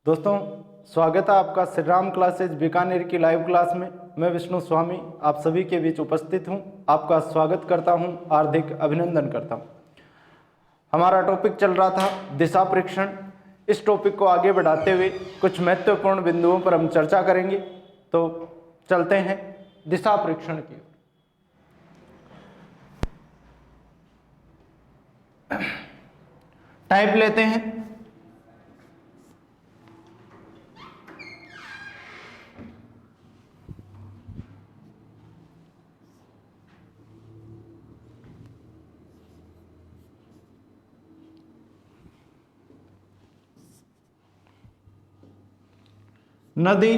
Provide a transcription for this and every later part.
दोस्तों, स्वागत है आपका श्री राम क्लासेज बीकानेर की लाइव क्लास में। मैं विष्णु स्वामी आप सभी के बीच उपस्थित हूं। आपका स्वागत करता हूं, हार्दिक अभिनंदन करता हूं। हमारा टॉपिक चल रहा था दिशा परीक्षण। इस टॉपिक को आगे बढ़ाते हुए कुछ महत्वपूर्ण बिंदुओं पर हम चर्चा करेंगे। तो चलते हैं दिशा परीक्षण की। टाइप लेते हैं। नदी,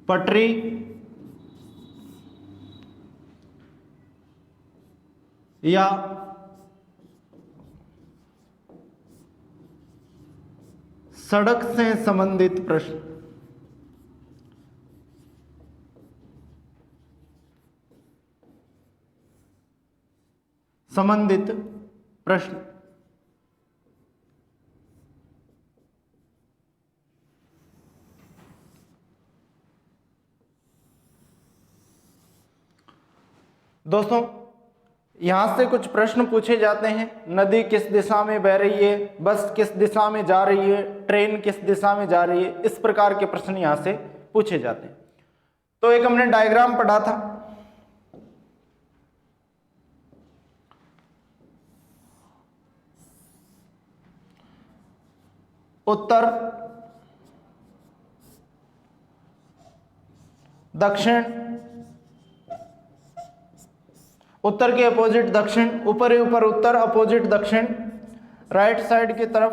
पटरी, या सड़क से संबंधित प्रश्न। संबंधित प्रश्न दोस्तों, यहां से कुछ प्रश्न पूछे जाते हैं। नदी किस दिशा में बह रही है, बस किस दिशा में जा रही है, ट्रेन किस दिशा में जा रही है, इस प्रकार के प्रश्न यहां से पूछे जाते हैं। तो एक हमने डायग्राम पढ़ा था। उत्तर, दक्षिण, उत्तर के अपोजिट दक्षिण, ऊपर ही ऊपर उत्तर, अपोजिट दक्षिण, राइट साइड की तरफ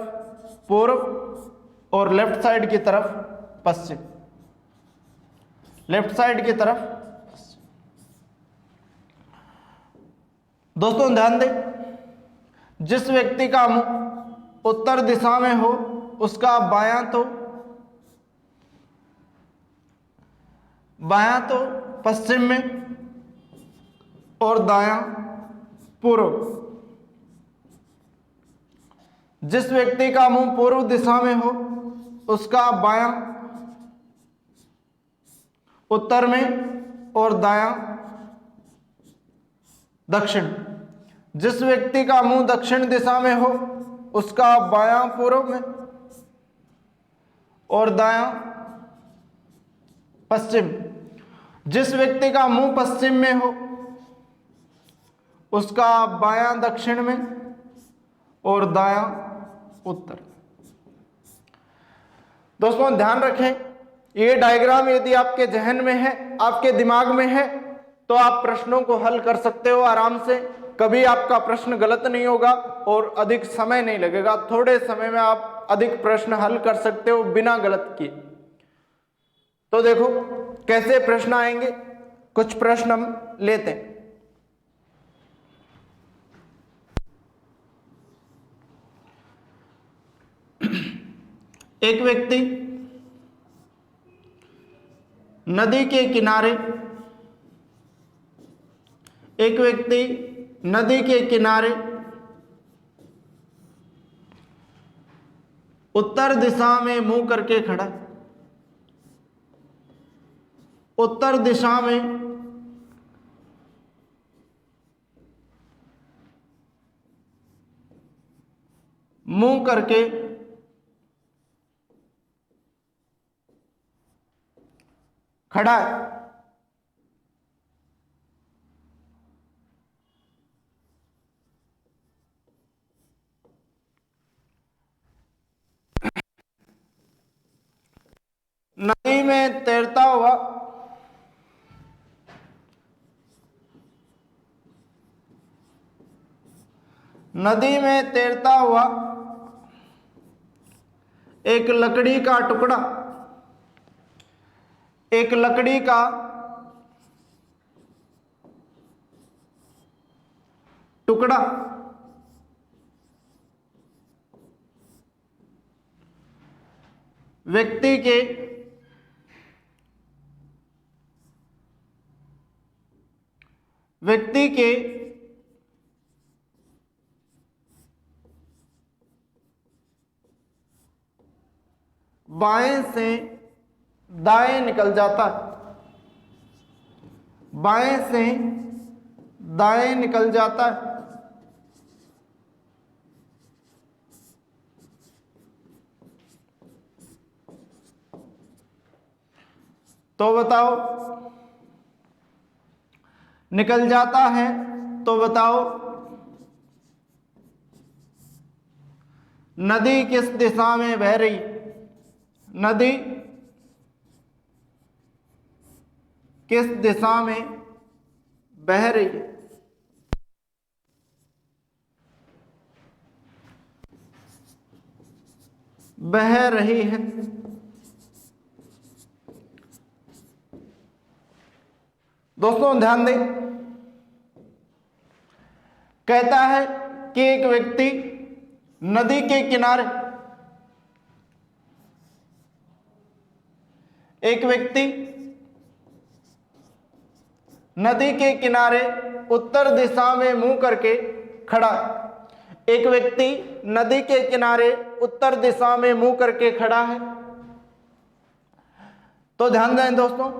पूर्व और लेफ्ट साइड की तरफ पश्चिम। लेफ्ट साइड की तरफ पश्चिम। दोस्तों ध्यान दें, जिस व्यक्ति का मुंह उत्तर दिशा में हो उसका बायां तो पश्चिम में और दायां पूर्व। जिस व्यक्ति का मुंह पूर्व दिशा में हो उसका बायां उत्तर में और दायां दक्षिण। जिस व्यक्ति का मुंह दक्षिण दिशा में हो उसका बायां पूर्व में और दायां पश्चिम। जिस व्यक्ति का मुंह पश्चिम में हो उसका बायां दक्षिण में और दायां उत्तर। दोस्तों ध्यान रखें, ये डायग्राम यदि आपके जहन में है, आपके दिमाग में है, तो आप प्रश्नों को हल कर सकते हो आराम से। कभी आपका प्रश्न गलत नहीं होगा और अधिक समय नहीं लगेगा। थोड़े समय में आप अधिक प्रश्न हल कर सकते हो बिना गलत किए। तो देखो कैसे प्रश्न आएंगे। कुछ प्रश्न हम लेते हैं। एक व्यक्ति नदी के किनारे उत्तर दिशा में मुंह करके खड़ा। उत्तर दिशा में मुंह करके खड़ा है। नदी में तैरता हुआ एक लकड़ी का टुकड़ा व्यक्ति के बाएं से दाएं निकल जाता है, बाएं से दाएं निकल जाता है। तो बताओ, निकल जाता है तो बताओ नदी किस दिशा में बह रही? नदी किस दिशा में बह रही है? बह रही है। दोस्तों ध्यान दें, कहता है कि एक व्यक्ति नदी के किनारे, एक व्यक्ति नदी के किनारे उत्तर दिशा में मुंह करके खड़ा है। एक व्यक्ति नदी के किनारे उत्तर दिशा में मुंह करके खड़ा है। तो ध्यान दें दोस्तों,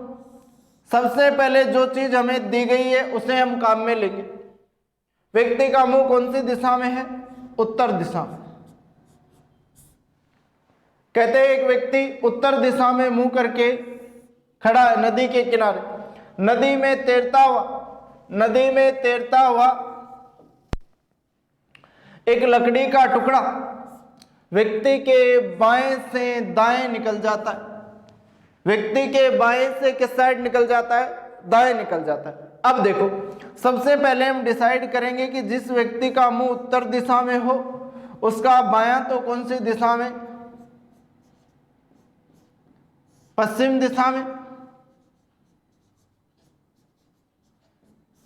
सबसे पहले जो चीज हमें दी गई है उसे हम काम में लेंगे। व्यक्ति का मुंह कौन सी दिशा में है? उत्तर दिशा में। कहते हैं एक व्यक्ति उत्तर दिशा में मुंह करके खड़ा है नदी के किनारे। नदी में तैरता हुआ एक लकड़ी का टुकड़ा व्यक्ति के बाएं से दाएं निकल जाता है। व्यक्ति के बाएं से किस साइड निकल जाता है? दाएं निकल जाता है। अब देखो, सबसे पहले हम डिसाइड करेंगे कि जिस व्यक्ति का मुंह उत्तर दिशा में हो उसका बायां तो कौन सी दिशा में? पश्चिम दिशा में।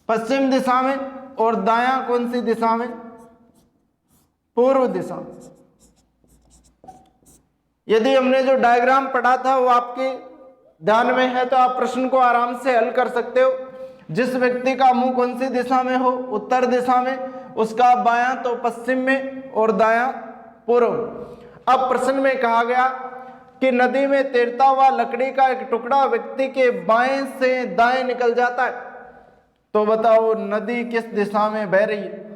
पश्चिम दिशा में। और दायां कौन सी दिशा में? पूर्व दिशा में। यदि हमने जो डायग्राम पढ़ा था वो आपके ध्यान में है तो आप प्रश्न को आराम से हल कर सकते हो। जिस व्यक्ति का मुंह कौन सी दिशा में हो? उत्तर दिशा में, उसका बायां तो पश्चिम में और दायां पूर्व। अब प्रश्न में कहा गया कि नदी में तैरता हुआ लकड़ी का एक टुकड़ा व्यक्ति के बाएं से दाएं निकल जाता है। तो बताओ नदी किस दिशा में बह रही है?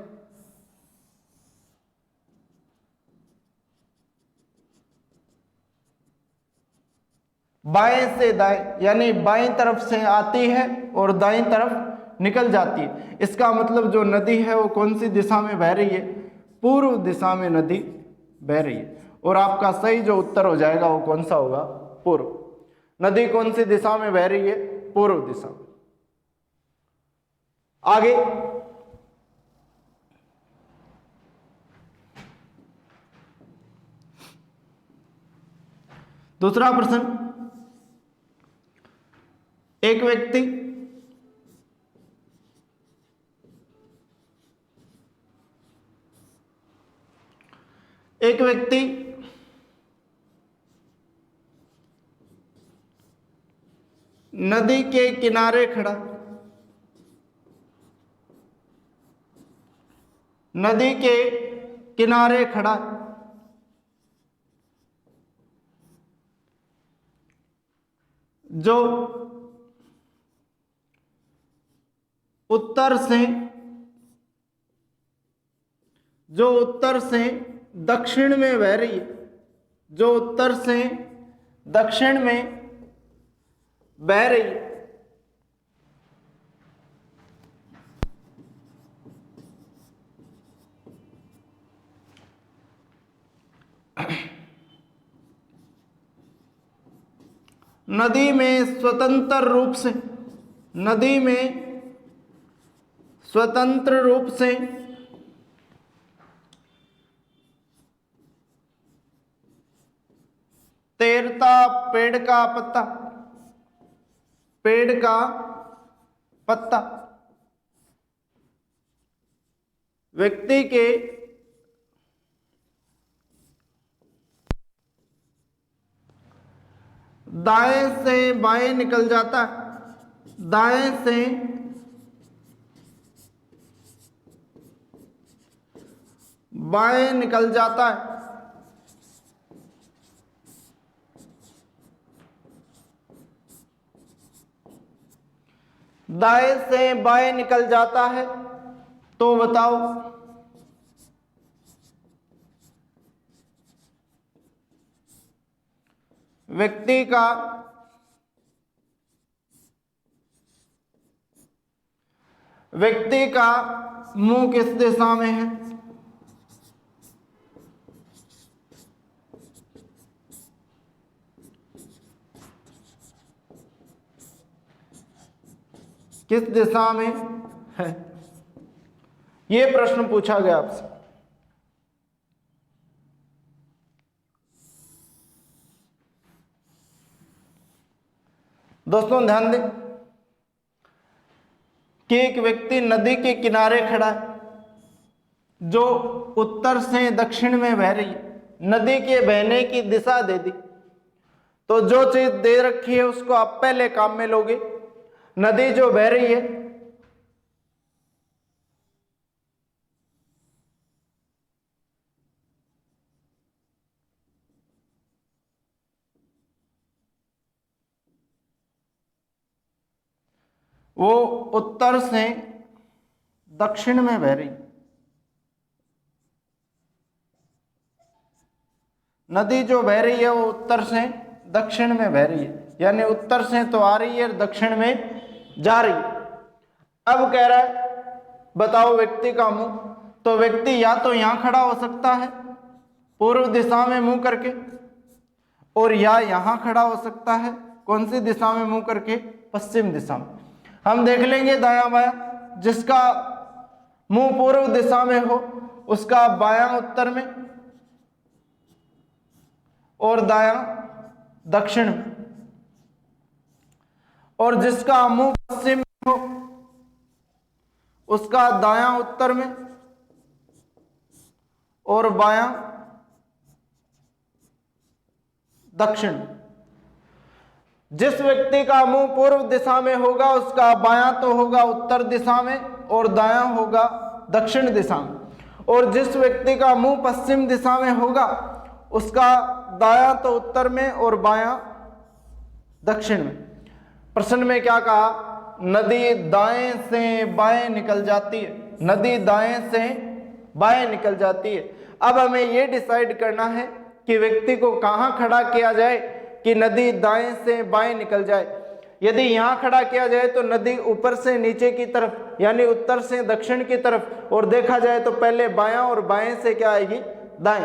बाएं से दाएं, यानी बाईं तरफ से आती है और दाईं तरफ निकल जाती है। इसका मतलब जो नदी है वो कौन सी दिशा में बह रही है? पूर्व दिशा में नदी बह रही है। और आपका सही जो उत्तर हो जाएगा वो कौन सा होगा? पूर्व। नदी कौन सी दिशा में बह रही है? पूर्व दिशा। आगे दूसरा प्रश्न, एक व्यक्ति नदी के किनारे खड़ा, नदी के किनारे खड़ा, जो उत्तर से दक्षिण में बह रही है, जो उत्तर से दक्षिण में बह रही है। नदी में स्वतंत्र रूप से तैरता पेड़ का पत्ता व्यक्ति के दाएं से बाएं निकल जाता है, दाएं से बाएं निकल जाता है। दाएं से बाएं निकल जाता है तो बताओ। व्यक्ति का मुंह किस दिशा में है? किस दिशा में है? यह प्रश्न पूछा गया आपसे। दोस्तों ध्यान दें कि एक व्यक्ति नदी के किनारे खड़ा है जो उत्तर से दक्षिण में बह रही है। नदी के बहने की दिशा दे दी तो जो चीज दे रखी है उसको आप पहले काम में लोगे। नदी जो बह रही है वो उत्तर से दक्षिण में बह रही। नदी जो बह रही है वो उत्तर से दक्षिण में बह रही है, यानी उत्तर से तो आ रही है और दक्षिण में जा रही है। अब कह रहा है बताओ व्यक्ति का मुंह। तो व्यक्ति या तो यहां खड़ा हो सकता है पूर्व दिशा में मुंह करके, और या यहां खड़ा हो सकता है कौन सी दिशा में मुंह करके? पश्चिम दिशा में। हम देख लेंगे दायां बायां। जिसका मुंह पूर्व दिशा में हो उसका बायां उत्तर में और दायां दक्षिण में, और जिसका मुंह पश्चिम में हो उसका दायां उत्तर में और बायां दक्षिण। जिस व्यक्ति का मुंह पूर्व दिशा में होगा उसका बायां तो होगा उत्तर दिशा में और दायां होगा दक्षिण दिशा में, और जिस व्यक्ति का मुंह पश्चिम दिशा में होगा उसका दायां तो उत्तर में और बायां दक्षिण में। प्रश्न में क्या कहा? नदी दाएं से बाएं निकल जाती है। नदी दाएं से बाएं निकल जाती है। अब हमें यह डिसाइड करना है कि व्यक्ति को कहां खड़ा किया जाए कि नदी दाएं से बाएं निकल जाए। यदि यहां खड़ा किया जाए तो नदी ऊपर से नीचे की तरफ यानी उत्तर से दक्षिण की तरफ, और देखा जाए तो पहले बायां और बाएं से क्या आएगी? दाएं।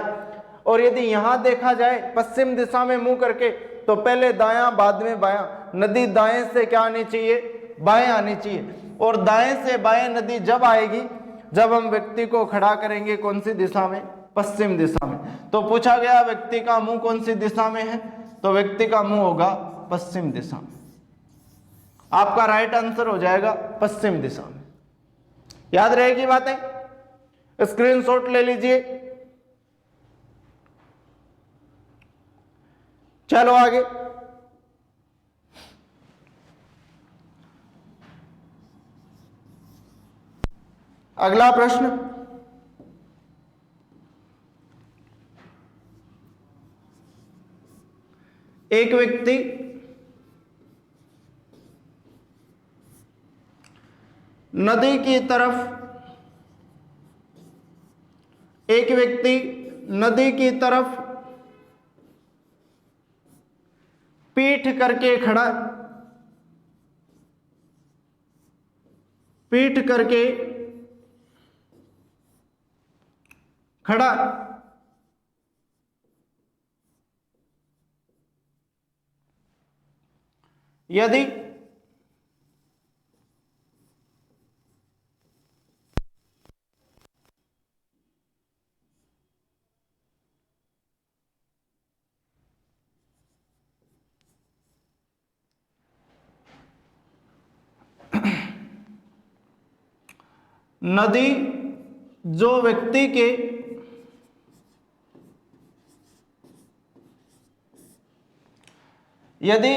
और यदि यहां देखा जाए पश्चिम दिशा में मुंह करके तो पहले दायां बाद में बायां। नदी दाएं से क्या आनी चाहिए? बाएं आनी चाहिए। और दाएं से बाएं नदी जब आएगी जब हम व्यक्ति को खड़ा करेंगे कौन सी दिशा में? पश्चिम दिशा में। तो पूछा गया व्यक्ति का मुंह कौन सी दिशा में है? तो व्यक्ति का मुंह होगा पश्चिम दिशा में। आपका राइट आंसर हो जाएगा पश्चिम दिशा में। याद रहेगी बातें? स्क्रीनशॉट ले लीजिए। चलो आगे। अगला प्रश्न, एक व्यक्ति नदी की तरफ पीठ करके खड़ा यदि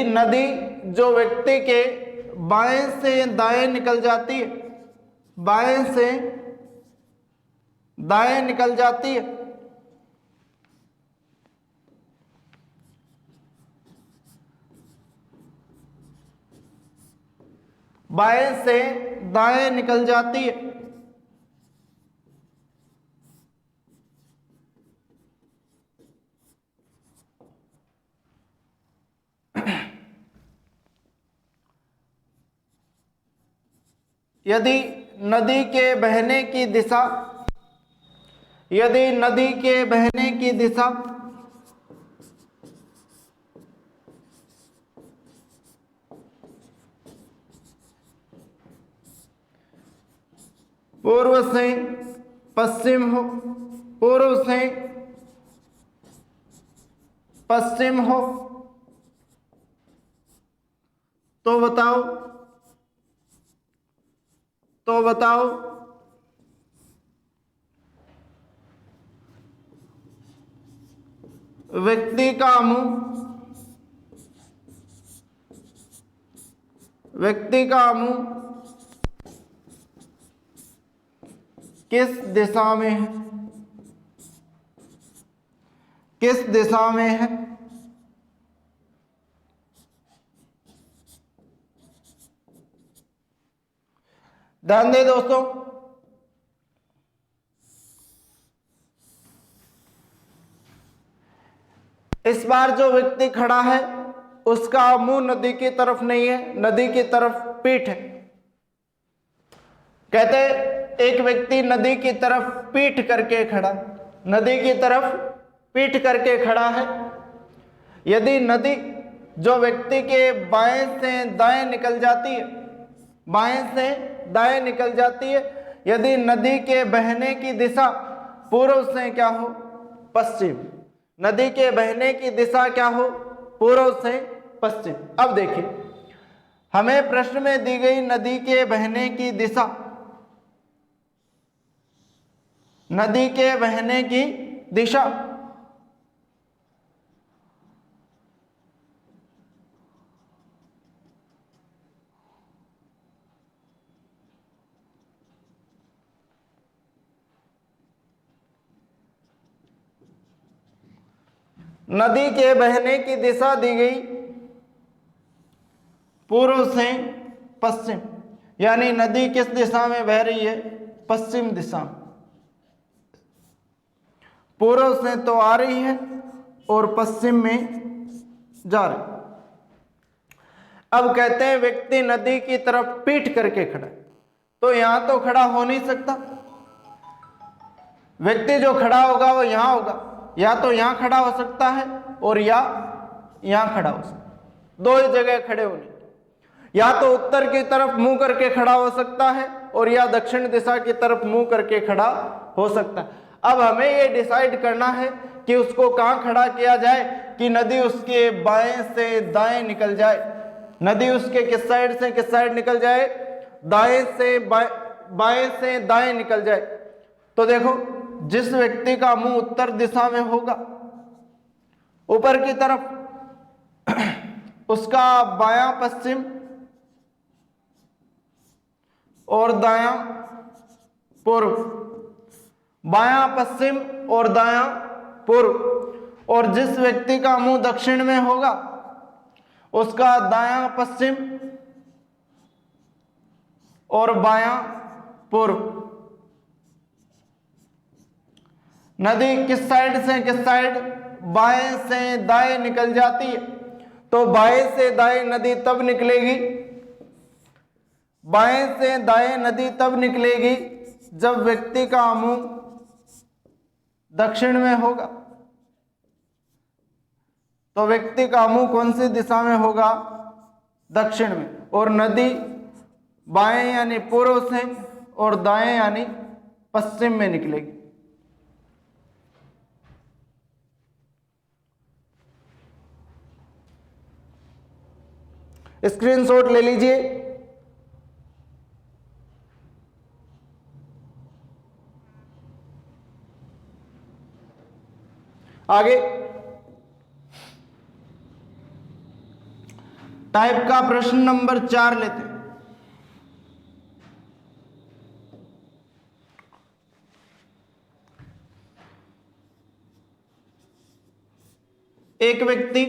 नदी जो व्यक्ति के बाएं से दाएं निकल जाती है, बाएं से दाएं निकल जाती है, बाएं से दाएं निकल जाती है। यदि नदी के बहने की दिशा पूर्व से पश्चिम हो, पूर्व से पश्चिम हो, तो बताओ व्यक्ति का मुंह किस दिशा में है? किस दिशा में है? ध्यान दें दोस्तों, इस बार जो व्यक्ति खड़ा है उसका मुंह नदी की तरफ नहीं है, नदी की तरफ पीठ है। कहते एक व्यक्ति नदी की तरफ पीठ करके खड़ा, नदी की तरफ पीठ करके खड़ा है। यदि नदी जो व्यक्ति के बाएं से दाएं निकल जाती है, बाएं से दाएं निकल जाती है, यदि नदी के बहने की दिशा पूर्व से क्या हो? पश्चिम। नदी के बहने की दिशा क्या हो? पूर्व से पश्चिम। अब देखिए, हमें प्रश्न में दी गई नदी के बहने की दिशा, नदी के बहने की दिशा नदी के बहने की दिशा दी गई पूर्व से पश्चिम, यानी नदी किस दिशा में बह रही है? पश्चिम दिशा में। पूर्व से तो आ रही है और पश्चिम में जा रही। अब कहते हैं व्यक्ति नदी की तरफ पीठ करके खड़ा है, तो यहां तो खड़ा हो नहीं सकता। व्यक्ति जो खड़ा होगा वो यहां होगा, या तो यहां खड़ा हो सकता है और या यहां खड़ा हो सकता है। दो ही जगह खड़े होने, या तो उत्तर की तरफ मुंह करके खड़ा हो सकता है और या दक्षिण दिशा की तरफ मुंह करके खड़ा हो सकता है। अब हमें ये डिसाइड करना है कि उसको कहां खड़ा किया जाए कि नदी उसके बाएं से दाएं निकल जाए। नदी उसके किस साइड से किस साइड निकल जाए? दाएं से बाएं से दाएं निकल जाए। तो देखो, जिस व्यक्ति का मुंह उत्तर दिशा में होगा, ऊपर की तरफ, उसका बायां पश्चिम और दायां पूर्व, बायां पश्चिम और दायां पूर्व। और जिस व्यक्ति का मुंह दक्षिण में होगा उसका दायां पश्चिम और बायां पूर्व। नदी किस साइड से किस साइड? बाएं से दाएं निकल जाती है। तो बाएं से दाएं नदी तब निकलेगी, बाएं से दाएं नदी तब निकलेगी जब व्यक्ति का मुंह दक्षिण में होगा। तो व्यक्ति का मुंह कौन सी दिशा में होगा? दक्षिण में। और नदी बाएं यानी पूर्व से और दाएं यानी पश्चिम में निकलेगी। स्क्रीनशॉट ले लीजिए। आगे टाइप का प्रश्न नंबर 4 लेते हैं। एक व्यक्ति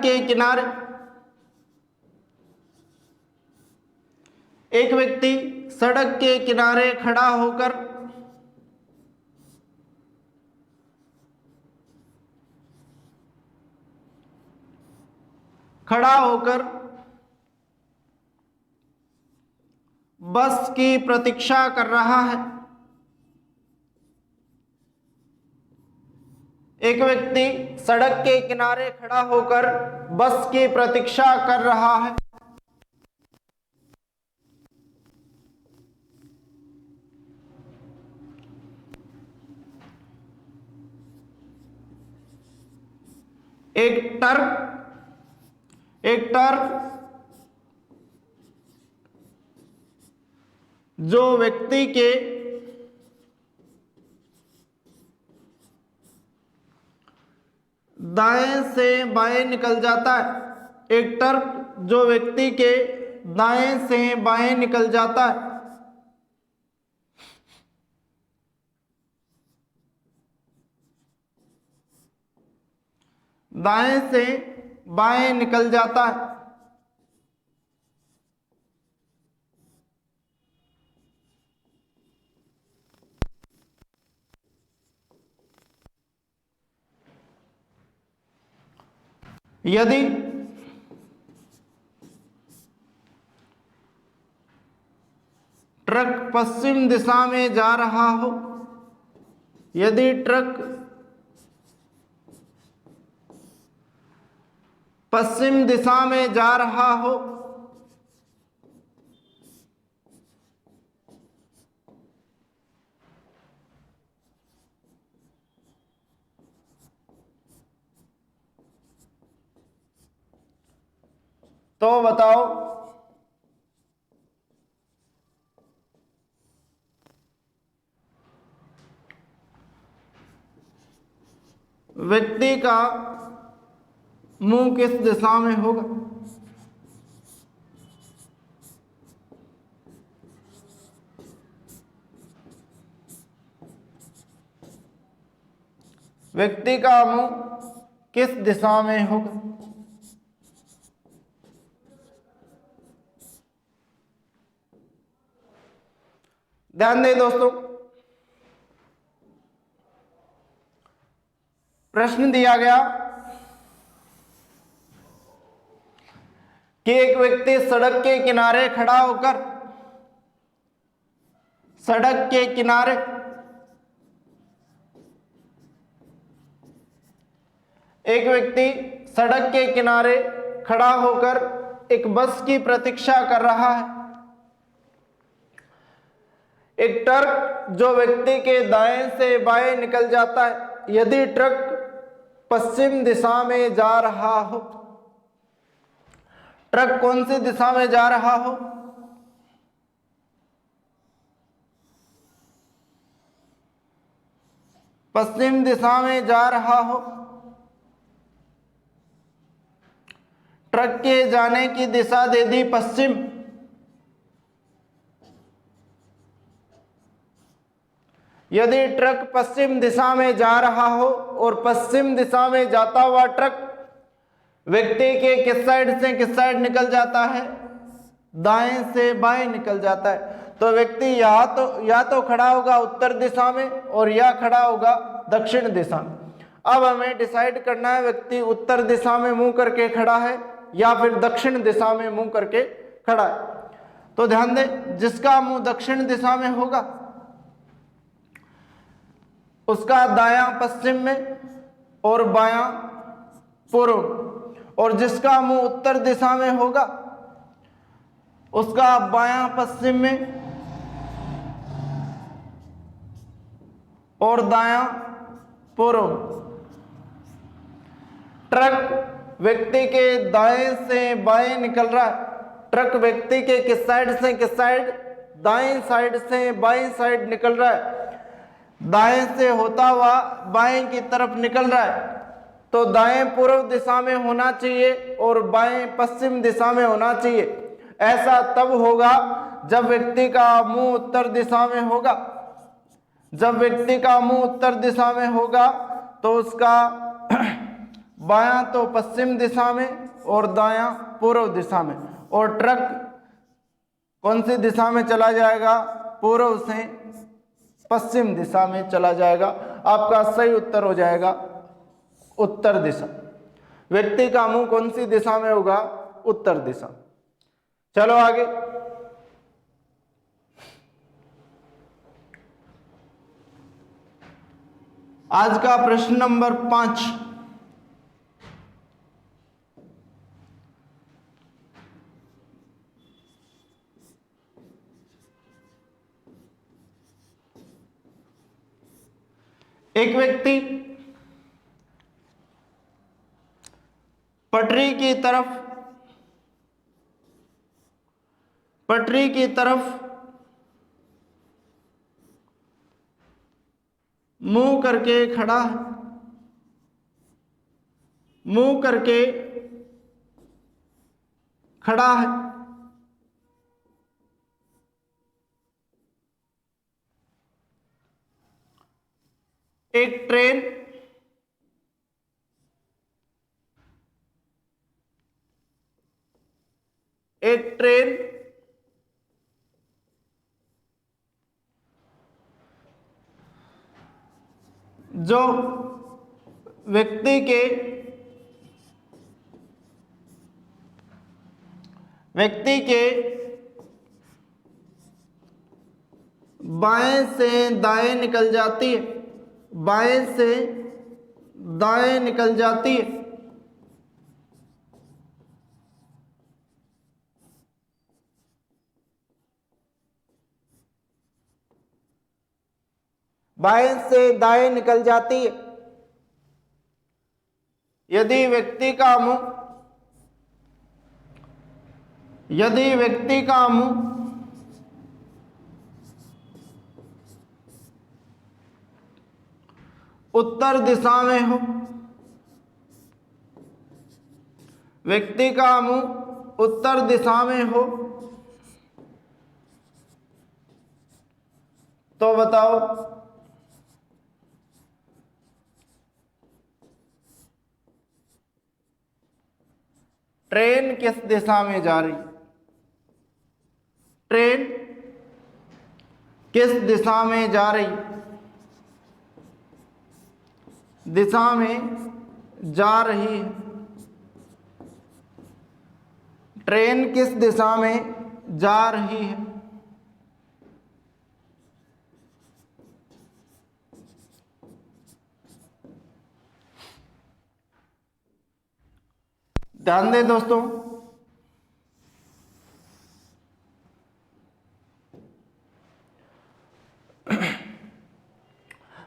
के किनारे, एक व्यक्ति सड़क के किनारे खड़ा होकर बस की प्रतीक्षा कर रहा है। एक व्यक्ति सड़क के किनारे खड़ा होकर बस की प्रतीक्षा कर रहा है। एक ट्रक जो व्यक्ति के दाएं से बाएं निकल जाता है। एक ट्रक जो व्यक्ति के दाएं से बाएं निकल जाता है। दाएं से बाएं निकल जाता है। यदि ट्रक पश्चिम दिशा में जा रहा हो, यदि ट्रक पश्चिम दिशा में जा रहा हो, तो बताओ व्यक्ति का मुंह किस दिशा में होगा? व्यक्ति का मुंह किस दिशा में होगा? ध्यान दें दोस्तों, प्रश्न दिया गया कि एक व्यक्ति सड़क के किनारे खड़ा होकर एक व्यक्ति सड़क के किनारे खड़ा होकर एक बस की प्रतीक्षा कर रहा है। एक ट्रक जो व्यक्ति के दाएं से बाएं निकल जाता है। यदि ट्रक पश्चिम दिशा में जा रहा हो, ट्रक कौन सी दिशा में जा रहा हो? पश्चिम दिशा में जा रहा हो। ट्रक के जाने की दिशा दे दी पश्चिम। यदि ट्रक पश्चिम दिशा में जा रहा हो और पश्चिम दिशा में जाता हुआ ट्रक व्यक्ति के किस साइड से किस साइड निकल जाता है? दाएं से बाएं निकल जाता है। तो व्यक्ति या तो खड़ा होगा उत्तर दिशा में और या खड़ा होगा दक्षिण दिशा में। अब हमें डिसाइड करना है व्यक्ति उत्तर दिशा में मुंह करके खड़ा है या फिर दक्षिण दिशा में मुंह करके खड़ा है। तो ध्यान दें, जिसका मुंह दक्षिण दिशा में होगा उसका दायां पश्चिम में और बायां पूर्व, और जिसका मुंह उत्तर दिशा में होगा उसका बायां पश्चिम में और दायां पूर्व। ट्रक व्यक्ति के दाएं से बाएं निकल रहा है। ट्रक व्यक्ति के किस साइड से किस साइड? दाएं साइड से बाएं साइड निकल रहा है। दाएं से होता हुआ बाएं की तरफ निकल रहा है। तो दाएं पूर्व दिशा में होना चाहिए और बाएं पश्चिम दिशा में होना चाहिए। ऐसा तब होगा जब व्यक्ति का मुंह उत्तर दिशा में होगा। जब व्यक्ति का मुंह उत्तर दिशा में होगा तो उसका बायां तो पश्चिम दिशा में और दायां पूर्व दिशा में, और ट्रक कौन सी दिशा में चला जाएगा? पूर्व से पश्चिम दिशा में चला जाएगा। आपका सही उत्तर हो जाएगा उत्तर दिशा। व्यक्ति का मुंह कौन सी दिशा में होगा? उत्तर दिशा। चलो आगे। आज का प्रश्न नंबर 5। एक व्यक्ति पटरी की तरफ मुंह करके खड़ा है, मुंह करके खड़ा है। एक ट्रेन जो व्यक्ति के बाएं से दाएं निकल जाती है, बाएं से दाएं निकल जाती है। बाएं से दाएं निकल जाती है। यदि व्यक्ति का मुंह उत्तर दिशा में हो, व्यक्ति का मुंह उत्तर दिशा में हो, तो बताओ ट्रेन किस दिशा में जा रही? ट्रेन किस दिशा में जा रही? दिशा में जा रही है। ट्रेन किस दिशा में जा रही है? ध्यान दें दोस्तों,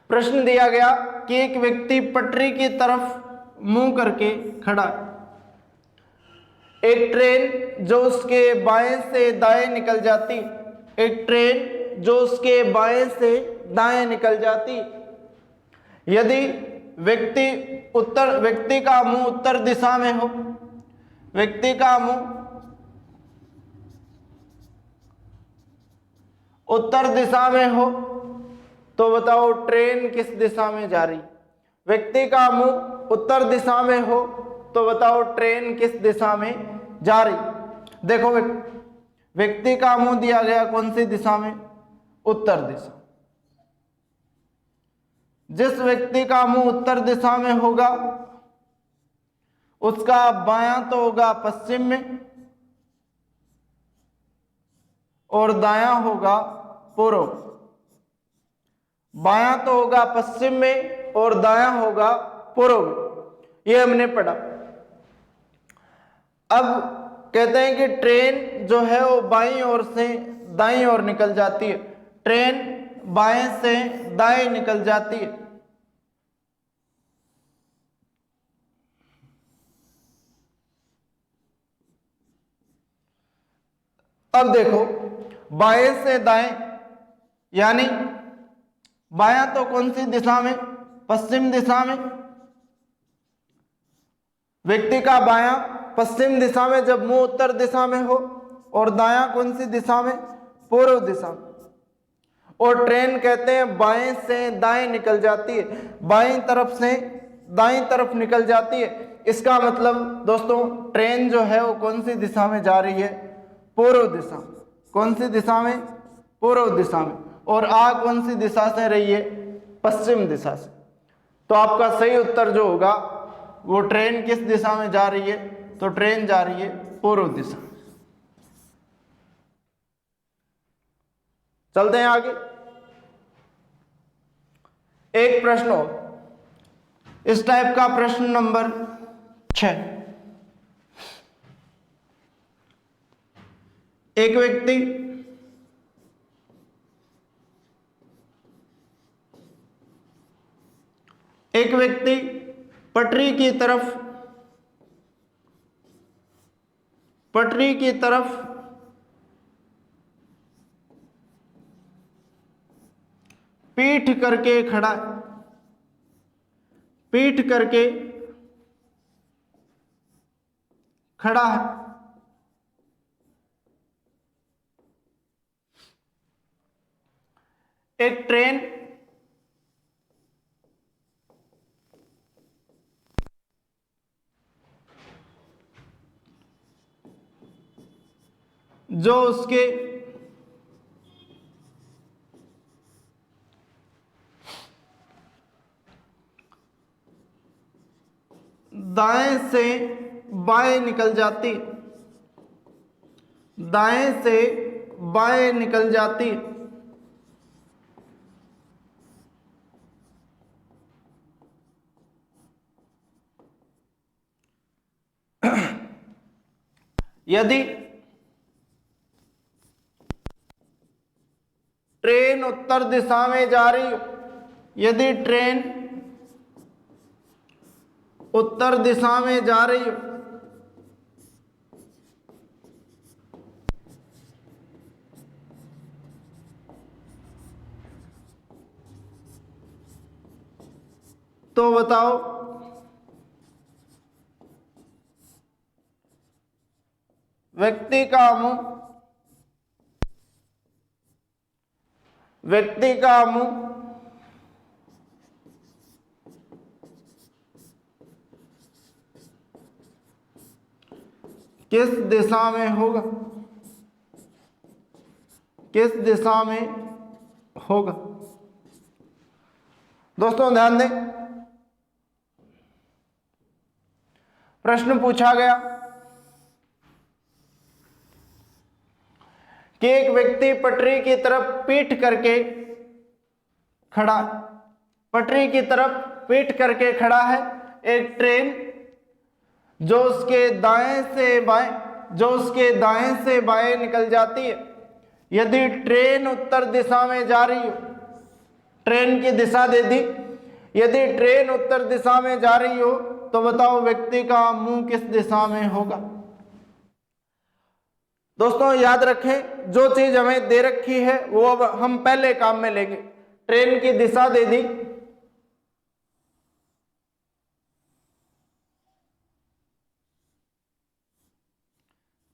प्रश्न दिया गया कि एक व्यक्ति पटरी की तरफ मुंह करके खड़ा, एक ट्रेन जो उसके बाएं से दाएं निकल जाती, एक ट्रेन जो उसके बाएं से दाएं निकल जाती। यदि व्यक्ति का मुंह उत्तर दिशा में हो, व्यक्ति का मुंह उत्तर दिशा में हो, तो बताओ ट्रेन किस दिशा में जा रही? व्यक्ति का मुंह उत्तर दिशा में हो तो बताओ ट्रेन किस दिशा में जा रही? देखो व्यक्ति का मुंह दिया गया कौन सी दिशा में? उत्तर दिशा। जिस व्यक्ति का मुंह उत्तर दिशा में होगा उसका बायां तो होगा पश्चिम में और दायां होगा पूर्व। बायां तो होगा पश्चिम में और दायां होगा पूर्व में। ये हमने पढ़ा। अब कहते हैं कि ट्रेन जो है वो बाईं ओर से दाईं ओर निकल जाती है। ट्रेन बाएं से दाएं निकल जाती है। अब देखो बाएं से दाएं यानी बायां तो कौन सी दिशा में? पश्चिम दिशा में। व्यक्ति का बायां पश्चिम दिशा में जब मुंह उत्तर दिशा में हो, और दायां कौन सी दिशा में? पूर्व दिशा में। और ट्रेन कहते हैं बाएं से दाएं निकल जाती है, बाईं तरफ से दाईं तरफ निकल जाती है। इसका मतलब दोस्तों ट्रेन जो है वो कौन सी दिशा में जा रही है? पूर्व दिशा। कौन सी दिशा में? पूर्व दिशा में। और आ कौन सी दिशा से रही है? पश्चिम दिशा से। तो आपका सही उत्तर जो होगा वो ट्रेन किस दिशा में जा रही है? तो ट्रेन जा रही है पूर्व दिशा। चलते हैं आगे। एक प्रश्न और, इस टाइप का प्रश्न नंबर 6। एक व्यक्ति पटरी की तरफ पीठ करके खड़ा है। एक ट्रेन जो उसके दाएं से बाएं निकल जाती, दाएं से बाएं निकल जाती, यदि ट्रेन उत्तर दिशा में जा रही हो, यदि ट्रेन उत्तर दिशा में जा रही हो, तो बताओ व्यक्ति का मुंह किस दिशा में होगा? किस दिशा में होगा? दोस्तों ध्यान दें, प्रश्न पूछा गया कि एक व्यक्ति पटरी की तरफ पीठ करके खड़ा, पटरी की तरफ पीठ करके खड़ा है। एक ट्रेन जो उसके दाएं से बाएं निकल जाती है। यदि ट्रेन उत्तर दिशा में जा रही हो, ट्रेन की दिशा दे दी, यदि ट्रेन उत्तर दिशा में जा रही हो तो बताओ व्यक्ति का मुंह किस दिशा में होगा? दोस्तों याद रखें, जो चीज हमें दे रखी है वो अब हम पहले काम में लेंगे। ट्रेन की दिशा दे दी,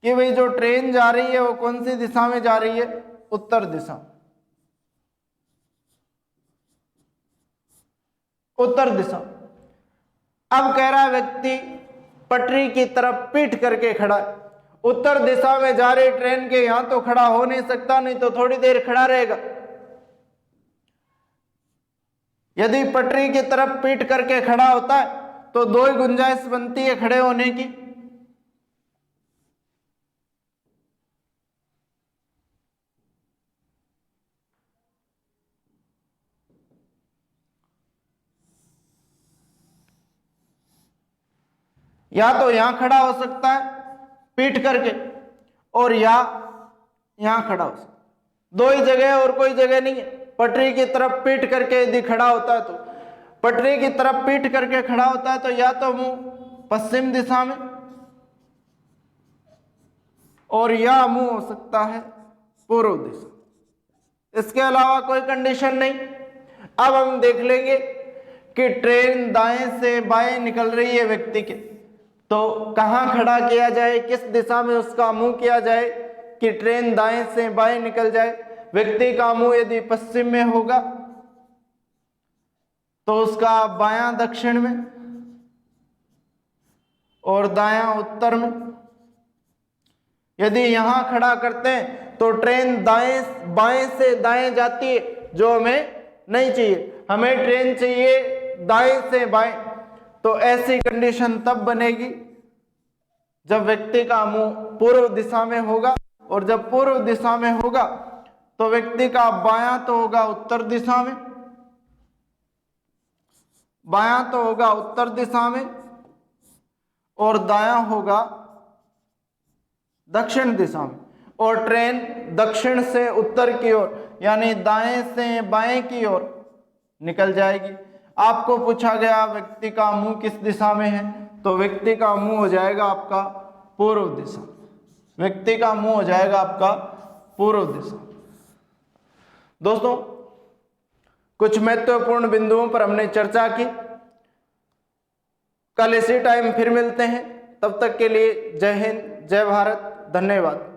कि भाई जो ट्रेन जा रही है वो कौन सी दिशा में जा रही है? उत्तर दिशा। उत्तर दिशा। अब कह रहा है व्यक्ति पटरी की तरफ पीठ करके खड़ा है। उत्तर दिशा में जा रही ट्रेन के यहां तो खड़ा हो नहीं सकता, नहीं तो थोड़ी देर खड़ा रहेगा। यदि पटरी की तरफ पीठ करके खड़ा होता है तो दो ही गुंजाइश बनती है खड़े होने की। या तो यहां खड़ा हो सकता है पीठ करके, और या यहां खड़ा हो सकता, दो ही जगह है और कोई जगह नहीं है। पटरी की तरफ पीठ करके यदि खड़ा होता है तो पटरी की तरफ पीठ करके खड़ा होता है तो या तो मुंह पश्चिम दिशा में, और या मुंह हो सकता है पूर्व दिशा। इसके अलावा कोई कंडीशन नहीं। अब हम देख लेंगे कि ट्रेन दाएं से बाएं निकल रही है व्यक्ति के, तो कहां खड़ा किया जाए, किस दिशा में उसका मुंह किया जाए कि ट्रेन दाएं से बाएं निकल जाए। व्यक्ति का मुंह यदि पश्चिम में होगा तो उसका बायां दक्षिण में, और दायां उत्तर में। यदि यहां खड़ा करते हैं तो ट्रेन दाएं बाएं से दाएं जाती है, जो हमें नहीं चाहिए। हमें ट्रेन चाहिए दाएं से बाएं। तो ऐसी कंडीशन तब बनेगी जब व्यक्ति का मुंह पूर्व दिशा में होगा, और जब पूर्व दिशा में होगा तो व्यक्ति का बायां तो होगा उत्तर दिशा में, बायां तो होगा उत्तर दिशा में, और दायां होगा दक्षिण दिशा में। और ट्रेन दक्षिण से उत्तर की ओर यानी दाएं से बाएं की ओर निकल जाएगी। आपको पूछा गया व्यक्ति का मुंह किस दिशा में है, तो व्यक्ति का मुंह हो जाएगा आपका पूर्व दिशा। व्यक्ति का मुंह हो जाएगा आपका पूर्व दिशा। दोस्तों, कुछ महत्वपूर्ण बिंदुओं पर हमने चर्चा की। कल इसी टाइम फिर मिलते हैं। तब तक के लिए जय हिंद, जय भारत, धन्यवाद।